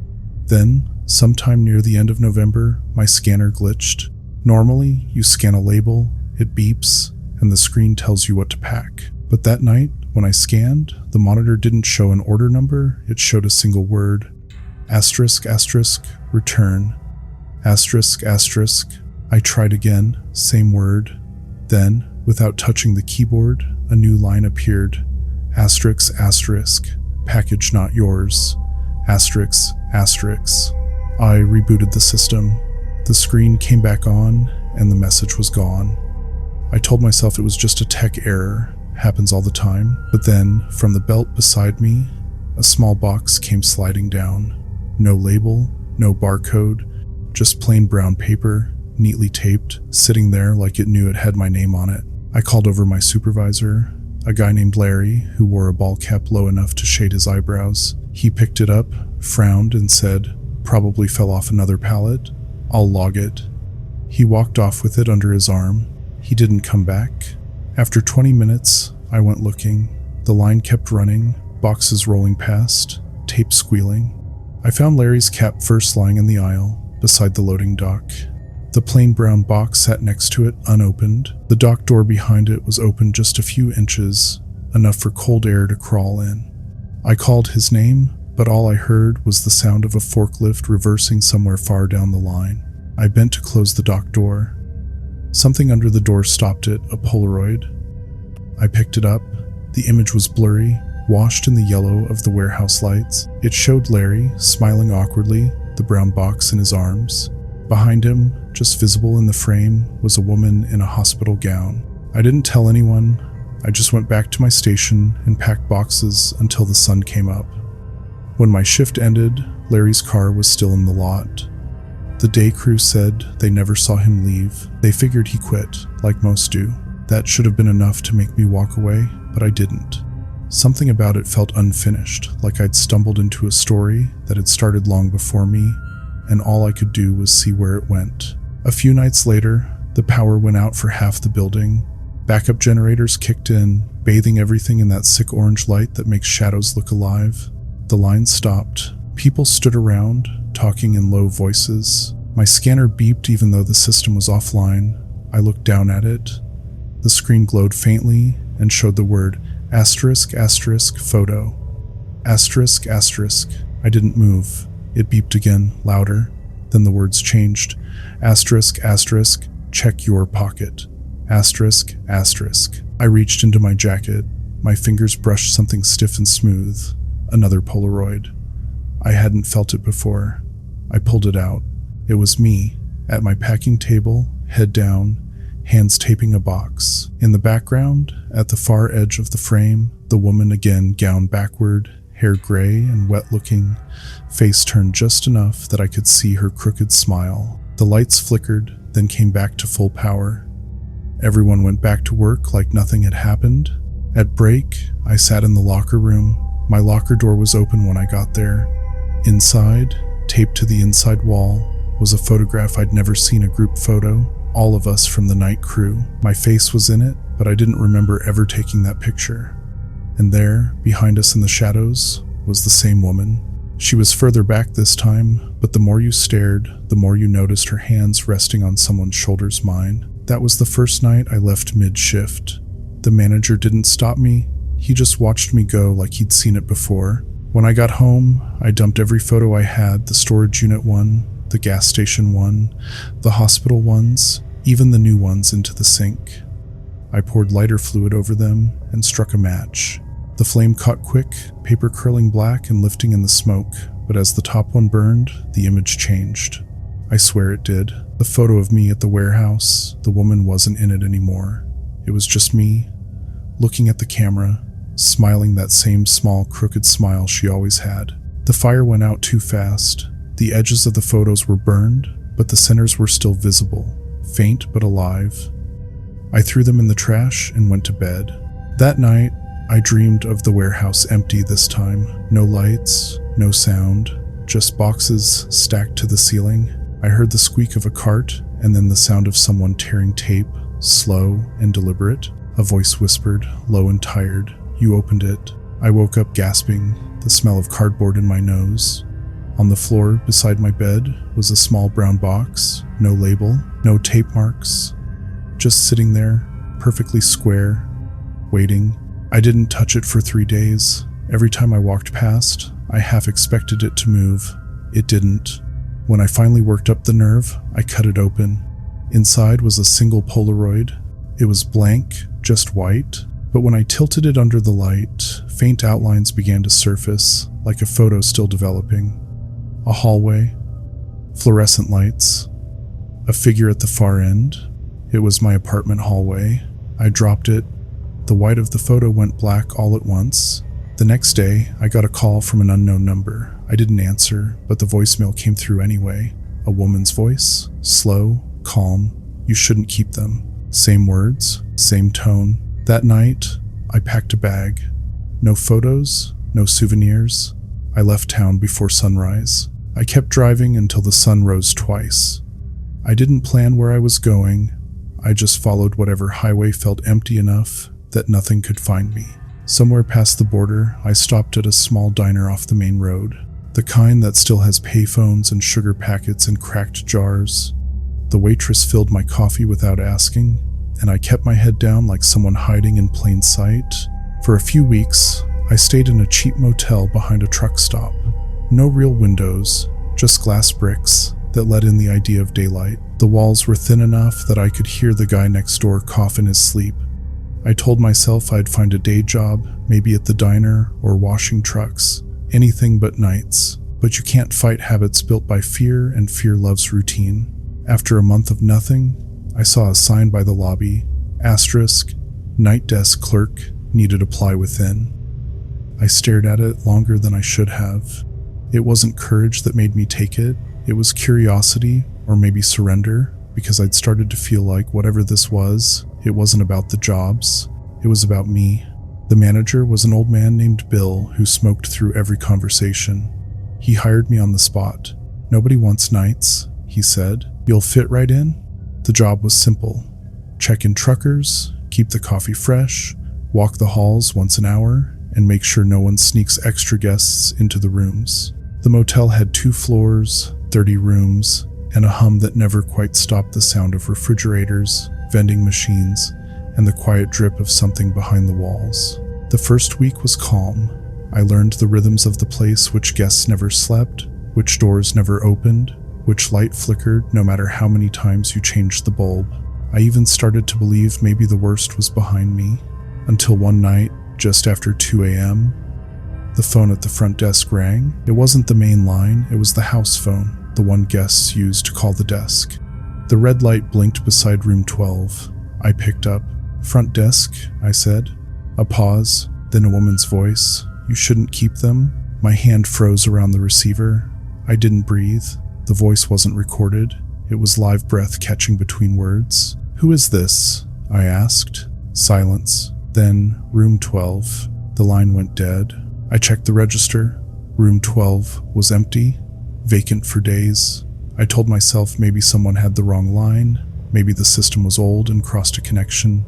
Then, sometime near the end of November, my scanner glitched. Normally, you scan a label, it beeps, and the screen tells you what to pack. But that night, when I scanned, the monitor didn't show an order number, it showed a single word. Asterisk, asterisk, return. Asterisk, asterisk. I tried again, same word. Then, without touching the keyboard, a new line appeared. Asterisk, asterisk. Package not yours. Asterisk, asterisk. I rebooted the system. The screen came back on, and the message was gone. I told myself it was just a tech error. Happens all the time. But then, from the belt beside me, a small box came sliding down. No label, no barcode, just plain brown paper, neatly taped, sitting there like it knew it had my name on it. I called over my supervisor. A guy named Larry, who wore a ball cap low enough to shade his eyebrows. He picked it up, frowned, and said, "Probably fell off another pallet. I'll log it." He walked off with it under his arm. He didn't come back. After 20 minutes, I went looking. The line kept running, boxes rolling past, tape squealing. I found Larry's cap first lying in the aisle, beside the loading dock. The plain brown box sat next to it, unopened. The dock door behind it was open just a few inches, enough for cold air to crawl in. I called his name, but all I heard was the sound of a forklift reversing somewhere far down the line. I bent to close the dock door. Something under the door stopped it, a Polaroid. I picked it up. The image was blurry, washed in the yellow of the warehouse lights. It showed Larry, smiling awkwardly, the brown box in his arms. Behind him, just visible in the frame, was a woman in a hospital gown. I didn't tell anyone. I just went back to my station and packed boxes until the sun came up. When my shift ended, Larry's car was still in the lot. The day crew said they never saw him leave. They figured he quit, like most do. That should have been enough to make me walk away, but I didn't. Something about it felt unfinished, like I'd stumbled into a story that had started long before me, and all I could do was see where it went. A few nights later, the power went out for half the building. Backup generators kicked in, bathing everything in that sick orange light that makes shadows look alive. The line stopped. People stood around, talking in low voices. My scanner beeped even though the system was offline. I looked down at it. The screen glowed faintly and showed the word **photo. ***. I didn't move. It beeped again, louder. Then the words changed. ***, check your pocket. ***. I reached into my jacket. My fingers brushed something stiff and smooth. Another Polaroid. I hadn't felt it before. I pulled it out. It was me, at my packing table, head down, hands taping a box. In the background, at the far edge of the frame, the woman again gowned backward, hair gray and wet-looking, face turned just enough that I could see her crooked smile. The lights flickered, then came back to full power. Everyone went back to work like nothing had happened. At break, I sat in the locker room. My locker door was open when I got there. Inside, taped to the inside wall, was a photograph I'd never seen, a group photo, all of us from the night crew. My face was in it, but I didn't remember ever taking that picture. And there, behind us in the shadows, was the same woman. She was further back this time, but the more you stared, the more you noticed her hands resting on someone's shoulders. Mine. That was the first night I left mid-shift. The manager didn't stop me. He just watched me go like he'd seen it before. When I got home, I dumped every photo I had, the storage unit one, the gas station one, the hospital ones, even the new ones, into the sink. I poured lighter fluid over them and struck a match. The flame caught quick, paper curling black and lifting in the smoke, but as the top one burned, the image changed. I swear it did. The photo of me at the warehouse, the woman wasn't in it anymore. It was just me, looking at the camera, smiling that same small, crooked smile she always had. The fire went out too fast. The edges of the photos were burned, but the centers were still visible, faint but alive. I threw them in the trash and went to bed. That night, I dreamed of the warehouse empty this time. No lights, no sound, just boxes stacked to the ceiling. I heard the squeak of a cart and then the sound of someone tearing tape, slow and deliberate. A voice whispered, low and tired, "You opened it." I woke up gasping, the smell of cardboard in my nose. On the floor beside my bed was a small brown box, no label, no tape marks, just sitting there, perfectly square, waiting. I didn't touch it for 3 days. Every time I walked past, I half expected it to move. It didn't. When I finally worked up the nerve, I cut it open. Inside was a single Polaroid. It was blank, just white, but when I tilted it under the light, faint outlines began to surface, like a photo still developing. A hallway, fluorescent lights, a figure at the far end. It was my apartment hallway. I dropped it. The white of the photo went black all at once. The next day, I got a call from an unknown number. I didn't answer, but the voicemail came through anyway. A woman's voice, slow, calm. "You shouldn't keep them." Same words, same tone. That night, I packed a bag. No photos, no souvenirs. I left town before sunrise. I kept driving until the sun rose twice. I didn't plan where I was going. I just followed whatever highway felt empty enough that nothing could find me. Somewhere past the border, I stopped at a small diner off the main road, the kind that still has payphones and sugar packets in cracked jars. The waitress filled my coffee without asking, and I kept my head down like someone hiding in plain sight. For a few weeks, I stayed in a cheap motel behind a truck stop. No real windows, just glass bricks that let in the idea of daylight. The walls were thin enough that I could hear the guy next door cough in his sleep. I told myself I'd find a day job, maybe at the diner or washing trucks, anything but nights. But you can't fight habits built by fear, and fear loves routine. After a month of nothing, I saw a sign by the lobby, asterisk, night desk clerk, needed apply within. I stared at it longer than I should have. It wasn't courage that made me take it. It was curiosity, or maybe surrender, because I'd started to feel like whatever this was, it wasn't about the jobs. It was about me. The manager was an old man named Bill who smoked through every conversation. He hired me on the spot. "Nobody wants nights," he said. "You'll fit right in." The job was simple. Check in truckers, keep the coffee fresh, walk the halls once an hour, and make sure no one sneaks extra guests into the rooms. The motel had 2 floors, 30 rooms, and a hum that never quite stopped the sound of refrigerators, vending machines, and the quiet drip of something behind the walls. The first week was calm. I learned the rhythms of the place, which guests never slept, which doors never opened, which light flickered no matter how many times you changed the bulb. I even started to believe maybe the worst was behind me, until one night, just after 2 a.m., the phone at the front desk rang. It wasn't the main line, it was the house phone, the one guests used to call the desk. The red light blinked beside room 12. I picked up. "Front desk," I said. A pause, then a woman's voice. "You shouldn't keep them." My hand froze around the receiver. I didn't breathe. The voice wasn't recorded. It was live breath catching between words. "Who is this?" I asked. Silence. Then, room 12. The line went dead. I checked the register. Room 12 was empty, vacant for days. I told myself maybe someone had the wrong line, maybe the system was old and crossed a connection.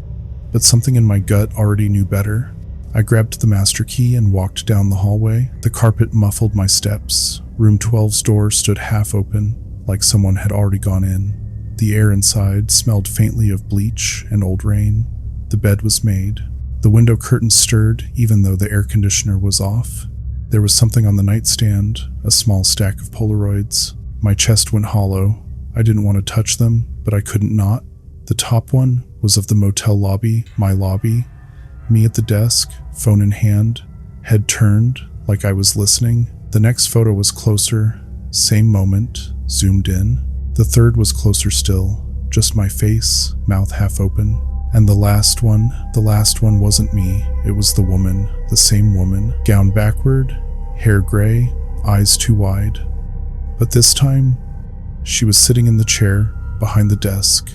But something in my gut already knew better. I grabbed the master key and walked down the hallway. The carpet muffled my steps. Room 12's door stood half open, like someone had already gone in. The air inside smelled faintly of bleach and old rain. The bed was made. The window curtains stirred, even though the air conditioner was off. There was something on the nightstand, a small stack of Polaroids. My chest went hollow. I didn't want to touch them, but I couldn't not. The top one was of the motel lobby, my lobby. Me at the desk, phone in hand, head turned, like I was listening. The next photo was closer, same moment, zoomed in. The third was closer still, just my face, mouth half open. And the last one wasn't me, it was the woman, the same woman, gown backward, hair gray, eyes too wide. But this time, she was sitting in the chair behind the desk,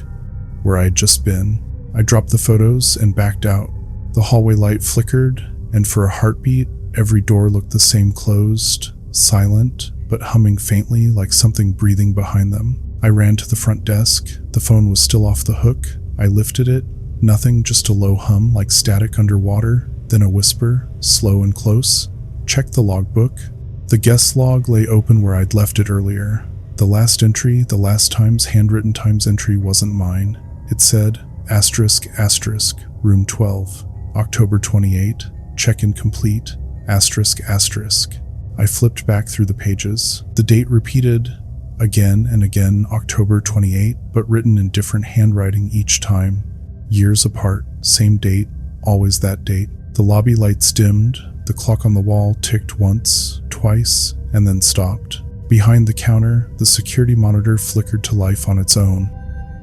where I had just been. I dropped the photos and backed out. The hallway light flickered, and for a heartbeat, every door looked the same, closed, silent, but humming faintly like something breathing behind them. I ran to the front desk. The phone was still off the hook. I lifted it. Nothing, just a low hum like static underwater, then a whisper, slow and close. "Check the logbook." The guest log lay open where I'd left it earlier. The last entry, the last time's handwritten times entry, wasn't mine. It said, asterisk, asterisk, room 12, October 28, check-in complete, asterisk, asterisk. I flipped back through the pages. The date repeated again and again, October 28, but written in different handwriting each time. Years apart, same date, always that date. The lobby lights dimmed, the clock on the wall ticked once, twice, and then stopped. Behind the counter, the security monitor flickered to life on its own.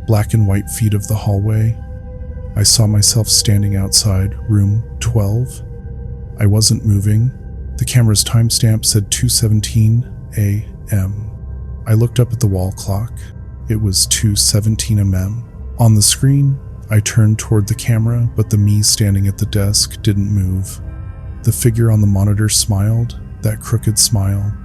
Black and white feet of the hallway. I saw myself standing outside room 12. I wasn't moving. The camera's timestamp said 2:17 a.m. I looked up at the wall clock. It was 2:17 a.m. On the screen, I turned toward the camera, but the me standing at the desk didn't move. The figure on the monitor smiled, that crooked smile.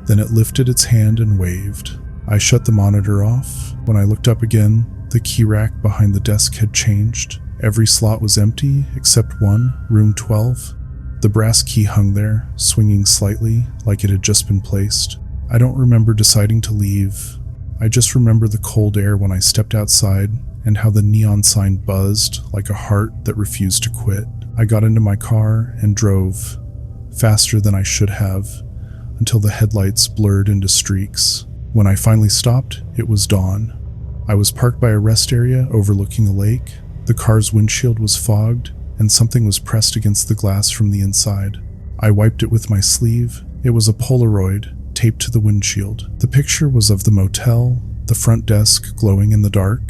Then it lifted its hand and waved. I shut the monitor off. When I looked up again, the key rack behind the desk had changed. Every slot was empty except one, room 12. The brass key hung there, swinging slightly, like it had just been placed. I don't remember deciding to leave. I just remember the cold air when I stepped outside and how the neon sign buzzed like a heart that refused to quit. I got into my car and drove, faster than I should have, until the headlights blurred into streaks. When I finally stopped, it was dawn. I was parked by a rest area overlooking a lake. The car's windshield was fogged, and something was pressed against the glass from the inside. I wiped it with my sleeve. It was a Polaroid taped to the windshield. The picture was of the motel, the front desk glowing in the dark.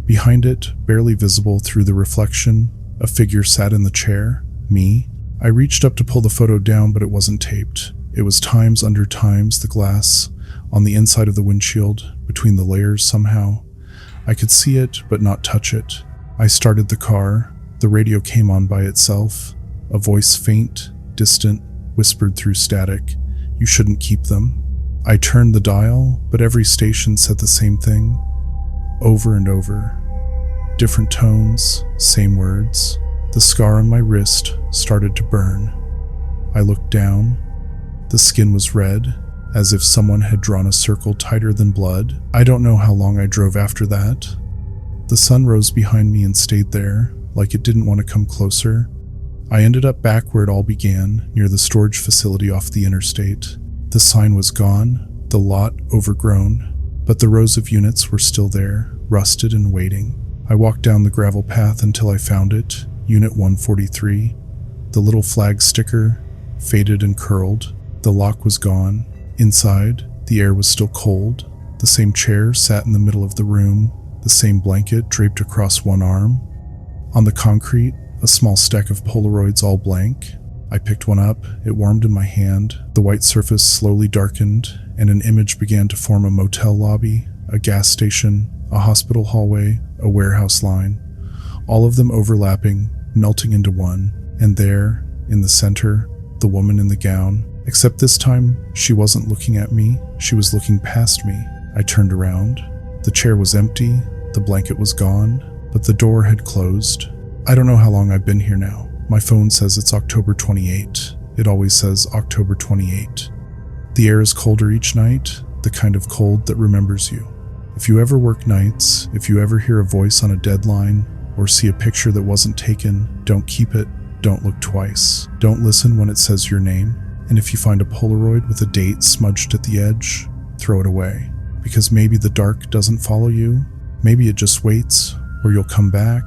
Behind it, barely visible through the reflection, a figure sat in the chair, me. I reached up to pull the photo down, but it wasn't taped. It was times under times the glass on the inside of the windshield, between the layers somehow. I could see it, but not touch it. I started the car. The radio came on by itself. A voice, faint, distant, whispered through static, "You shouldn't keep them." I turned the dial, but every station said the same thing, over and over. Different tones, same words. The scar on my wrist started to burn. I looked down. The skin was red, as if someone had drawn a circle tighter than blood. I don't know how long I drove after that. The sun rose behind me and stayed there, like it didn't want to come closer. I ended up back where it all began, near the storage facility off the interstate. The sign was gone, the lot overgrown, but the rows of units were still there, rusted and waiting. I walked down the gravel path until I found it, Unit 143. The little flag sticker, faded and curled. The lock was gone. Inside, the air was still cold. The same chair sat in the middle of the room, the same blanket draped across one arm. On the concrete, a small stack of Polaroids all blank. I picked one up, it warmed in my hand. The white surface slowly darkened, and an image began to form: a motel lobby, a gas station, a hospital hallway, a warehouse line, all of them overlapping, melting into one. And there, in the center, the woman in the gown. Except this time, she wasn't looking at me, she was looking past me. I turned around. The chair was empty, the blanket was gone, but the door had closed. I don't know how long I've been here now. My phone says it's October 28. It always says October 28. The air is colder each night, the kind of cold that remembers you. If you ever work nights, if you ever hear a voice on a deadline, or see a picture that wasn't taken, don't keep it, don't look twice. Don't listen when it says your name, and if you find a Polaroid with a date smudged at the edge, throw it away. Because maybe the dark doesn't follow you, maybe it just waits, or you'll come back,